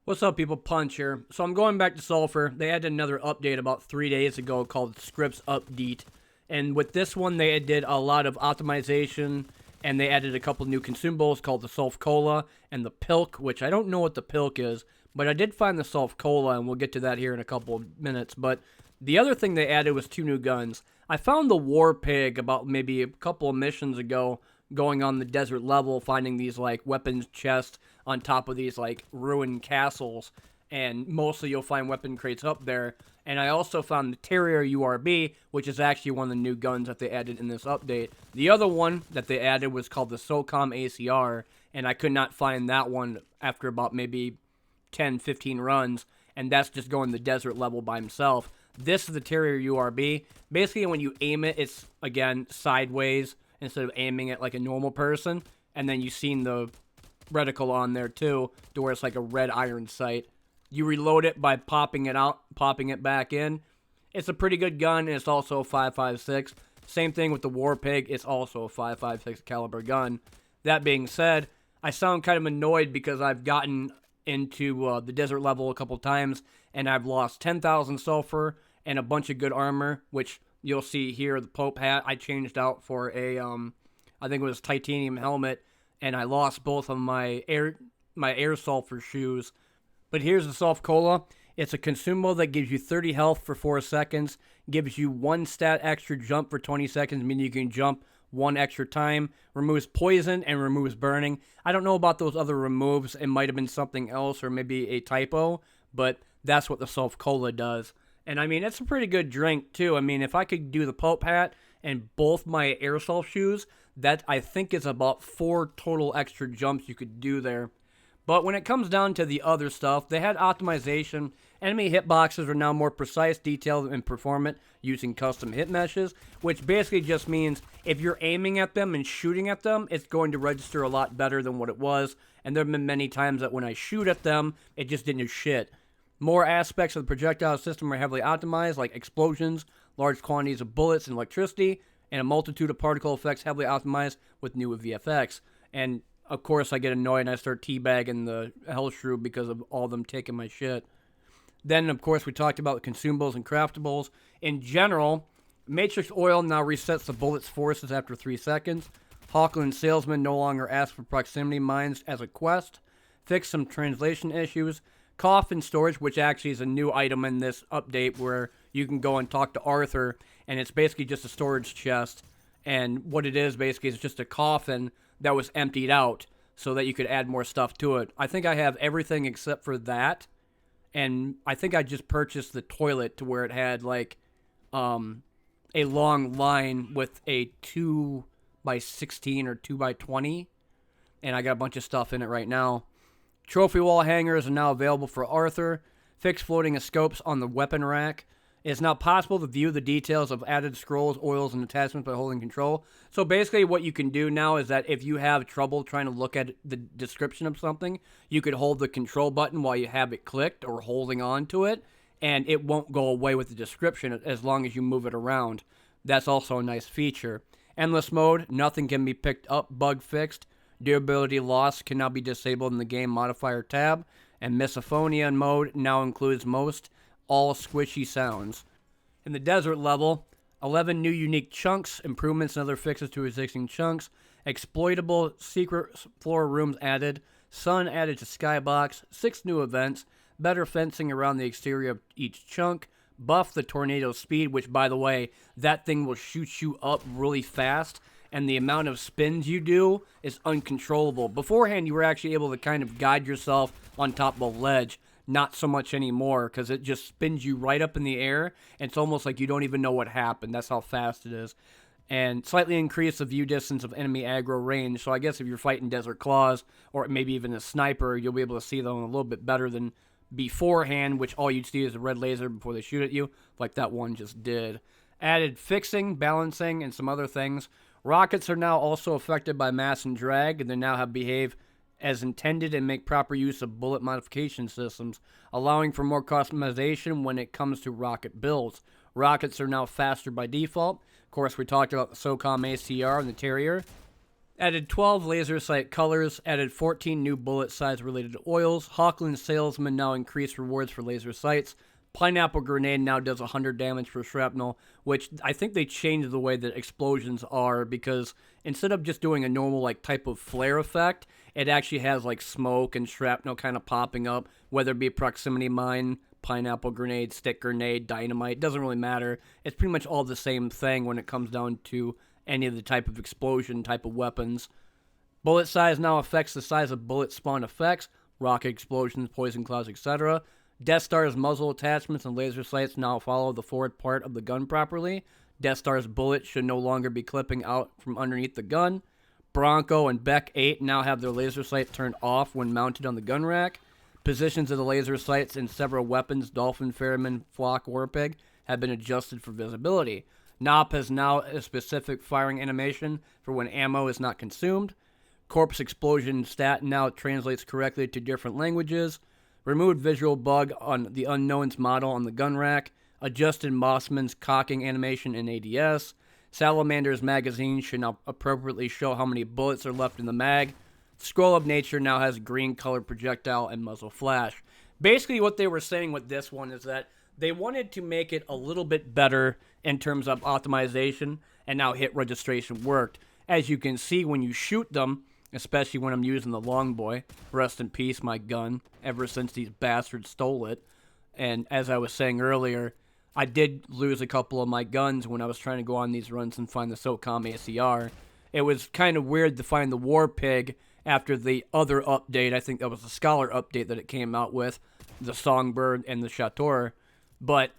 What's up, people? Punch here. So I'm going back to Sulfur. They had another update about 3 days ago called SKRIP'S Update. And with this one, they did a lot of optimization, and they added a couple new consumables called the Sulf Cola and the Pilk, which I don't know what the Pilk is, but I did find the Sulf Cola, and we'll get to that here in a couple of minutes. But the other thing they added was 2 new guns. I found the Warpig about maybe a couple of missions ago, going on the desert level, finding these like weapons chests on top of these like ruined castles, and mostly you'll find weapon crates up there. And I also found the Terrier URB, which is actually one of the new guns that they added in this update. The other one that they added was called the SOCOM ACR, and I could not find that one after about maybe 10-15 runs, and that's just going the desert level by himself. This is the Terrier URB. Basically, when you aim it, it's, again, sideways instead of aiming it like a normal person. And then you've seen the reticle on there, too, to where it's like a red iron sight. You reload it by popping it out, popping it back in. It's a pretty good gun, and it's also a 5.56. Same thing with the Warpig. It's also a 5.56 caliber gun. That being said, I sound kind of annoyed because I've gotten into the desert level a couple times, and I've lost 10,000 sulfur and a bunch of good armor, which you'll see here. The Pope hat I changed out for a, I think it was titanium helmet, and I lost both of my air sulfur shoes. But here's the Sulf Cola. It's a consumable that gives you 30 health for 4 seconds, gives you 1 stat extra jump for 20 seconds, meaning you can jump 1 extra time, removes poison, and removes burning. I don't know about those other removes. It might have been something else or maybe a typo, but that's what the Sulf Cola does. And I mean, it's a pretty good drink, too. I mean, if I could do the Pope hat and both my airsoft shoes, that I think is about 4 total extra jumps you could do there. But when it comes down to the other stuff, they had optimization. Enemy hitboxes are now more precise, detailed, and performant using custom hit meshes, which basically just means if you're aiming at them and shooting at them, it's going to register a lot better than what it was. And there have been many times that when I shoot at them, it just didn't do shit. More aspects of the projectile system are heavily optimized, like explosions, large quantities of bullets and electricity, and a multitude of particle effects heavily optimized with new VFX. And of course, I get annoyed and I start teabagging the hell shrew because of all of them taking my shit. Then, of course, we talked about consumables and craftables. In general, Matrix Oil now resets the bullet's forces after 3 seconds. Hawkland Salesman no longer asks for proximity mines as a quest. Fix some translation issues. Coffin storage, which actually is a new item in this update where you can go and talk to Arthur, and it's basically just a storage chest. And what it is basically is just a coffin that was emptied out so that you could add more stuff to it. I think I have everything except for that. And I think I just purchased the toilet to where it had like a long line with a 2x16 or 2x20. And I got a bunch of stuff in it right now. Trophy wall hangers are now available for Arthur. Fixed floating scopes on the weapon rack. It's now possible to view the details of added scrolls, oils, and attachments by holding control. So basically what you can do now is that if you have trouble trying to look at the description of something, you could hold the control button while you have it clicked or holding on to it, and it won't go away with the description as long as you move it around. That's also a nice feature. Endless mode, nothing can be picked up, bug fixed. Durability loss can now be disabled in the game modifier tab. And misophonia mode now includes most all squishy sounds. In the desert level, 11 new unique chunks, improvements and other fixes to existing chunks, exploitable secret floor rooms added, sun added to skybox, 6 new events, better fencing around the exterior of each chunk, buff the tornado speed, which by the way, that thing will shoot you up really fast, and the amount of spins you do is uncontrollable. Beforehand, you were actually able to kind of guide yourself on top of a ledge. Not so much anymore, because it just spins you right up in the air, and it's almost like you don't even know what happened. That's how fast it is. And slightly increase the view distance of enemy aggro range, so I guess if you're fighting Desert Claws, or maybe even a sniper, you'll be able to see them a little bit better than beforehand, which all you'd see is a red laser before they shoot at you, like that one just did. Added fixing, balancing, and some other things. Rockets are now also affected by mass and drag, and they now have behave as intended and make proper use of bullet modification systems, allowing for more customization when it comes to rocket builds. Rockets are now faster by default. Of course, we talked about the SOCOM ACR and the Terrier. Added 12 laser sight colors, added 14 new bullet size related to oils. Hawkland Salesman now increased rewards for laser sights. Pineapple Grenade now does 100 damage for shrapnel, which I think they changed the way that explosions are, because instead of just doing a normal like type of flare effect, it actually has like smoke and shrapnel kind of popping up, whether it be proximity mine, pineapple grenade, stick grenade, dynamite, doesn't really matter. It's pretty much all the same thing when it comes down to any of the type of explosion type of weapons. Bullet size now affects the size of bullet spawn effects, rocket explosions, poison clouds, etc. Death Star's muzzle attachments and laser sights now follow the forward part of the gun properly. Death Star's bullets should no longer be clipping out from underneath the gun. Bronco and Beck 8 now have their laser sights turned off when mounted on the gun rack. Positions of the laser sights in several weapons, Dolphin, Ferryman, Flock, Warpig, have been adjusted for visibility. NOP has now a specific firing animation for when ammo is not consumed. Corpse explosion stat now translates correctly to different languages. Removed visual bug on the Unknown's model on the gun rack. Adjusted Mossman's cocking animation in ADS. Salamander's magazine should now appropriately show how many bullets are left in the mag. Scroll of Nature now has a green colored projectile and muzzle flash. Basically what they were saying with this one is that they wanted to make it a little bit better in terms of optimization, and now hit registration worked. As you can see when you shoot them, especially when I'm using the long boy, rest in peace my gun, ever since these bastards stole it. And as I was saying earlier, I did lose a couple of my guns when I was trying to go on these runs and find the SOCOM ACR. It was kind of weird to find the Warpig after the other update. I think that was the Scholar update that it came out with, the Songbird and the Chateau. But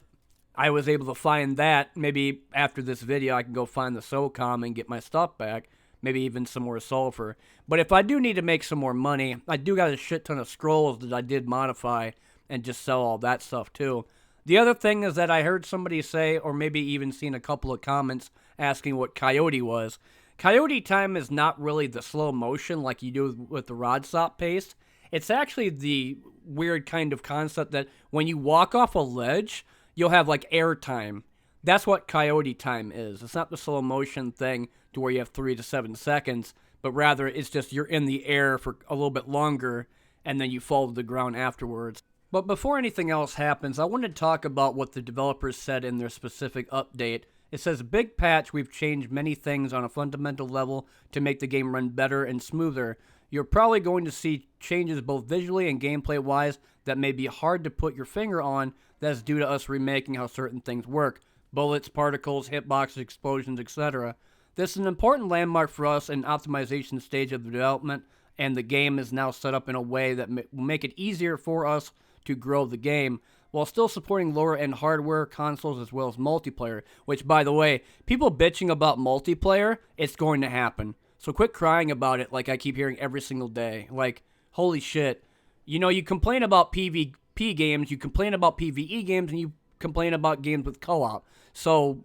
I was able to find that. Maybe after this video I can go find the SOCOM and get my stuff back. Maybe even some more sulfur. But if I do need to make some more money, I do got a shit ton of scrolls that I did modify and just sell all that stuff too. The other thing is that I heard somebody say, or maybe even seen a couple of comments asking what Coyote was. Coyote time is not really the slow motion like you do with the rod stop pace. It's actually the weird kind of concept that when you walk off a ledge, you'll have like air time. That's what Coyote time is. It's not the slow motion thing to where you have 3 to 7 seconds, but rather it's just you're in the air for a little bit longer and then you fall to the ground afterwards. But before anything else happens, I want to talk about what the developers said in their specific update. It says, big patch, we've changed many things on a fundamental level to make the game run better and smoother. You're probably going to see changes both visually and gameplay-wise that may be hard to put your finger on. That's due to us remaking how certain things work. Bullets, particles, hitboxes, explosions, etc. This is an important landmark for us in optimization stage of the development, and the game is now set up in a way that will make it easier for us to grow the game, while still supporting lower-end hardware, consoles, as well as multiplayer. Which, by the way, people bitching about multiplayer, it's going to happen. So quit crying about it like I keep hearing every single day. Like, holy shit. You know, you complain about PvP games, you complain about PvE games, and you complain about games with co-op. So,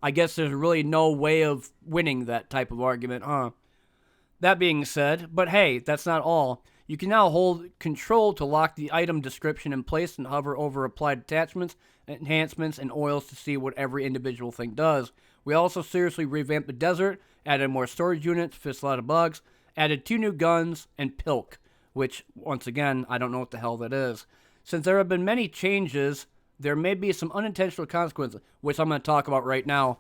I guess there's really no way of winning that type of argument, huh? That being said, but hey, that's not all. You can now hold control to lock the item description in place and hover over applied attachments, enhancements, and oils to see what every individual thing does. We also seriously revamped the desert, added more storage units, fixed a lot of bugs, added 2 new guns, and Pilk, which, once again, I don't know what the hell that is. Since there have been many changes, there may be some unintentional consequences, which I'm going to talk about right now.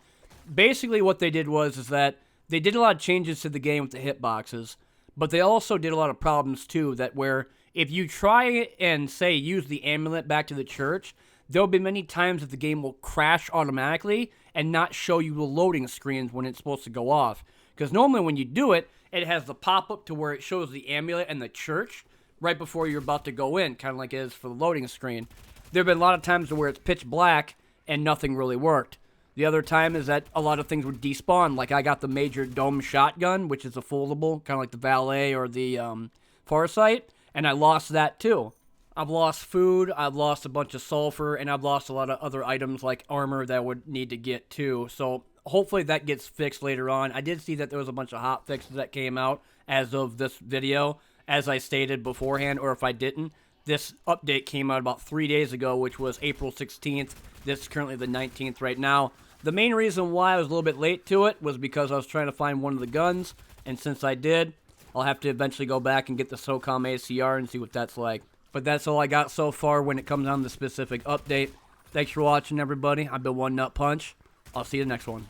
Basically, what they did is that they did a lot of changes to the game with the hitboxes, but they also did a lot of problems too, that where if you try and, say, use the amulet back to the church, there'll be many times that the game will crash automatically and not show you the loading screens when it's supposed to go off. Because normally when you do it, it has the pop-up to where it shows the amulet and the church right before you're about to go in, kind of like it is for the loading screen. There have been a lot of times where it's pitch black and nothing really worked. The other time is that a lot of things would despawn, like I got the Major Dome Shotgun, which is a foldable, kind of like the Valet or the Farsight, and I lost that too. I've lost food, I've lost a bunch of sulfur, and I've lost a lot of other items like armor that I would need to get too. So hopefully that gets fixed later on. I did see that there was a bunch of hot fixes that came out as of this video, as I stated beforehand, or if I didn't. This update came out about 3 days ago, which was April 16th. This is currently the 19th right now. The main reason why I was a little bit late to it was because I was trying to find one of the guns, And since I did, I'll have to eventually go back and get the SOCOM ACR and see what that's like. But that's all I got so far when it comes on the specific update. Thanks for watching, everybody. I've been One Nut Punch. I'll see you next one.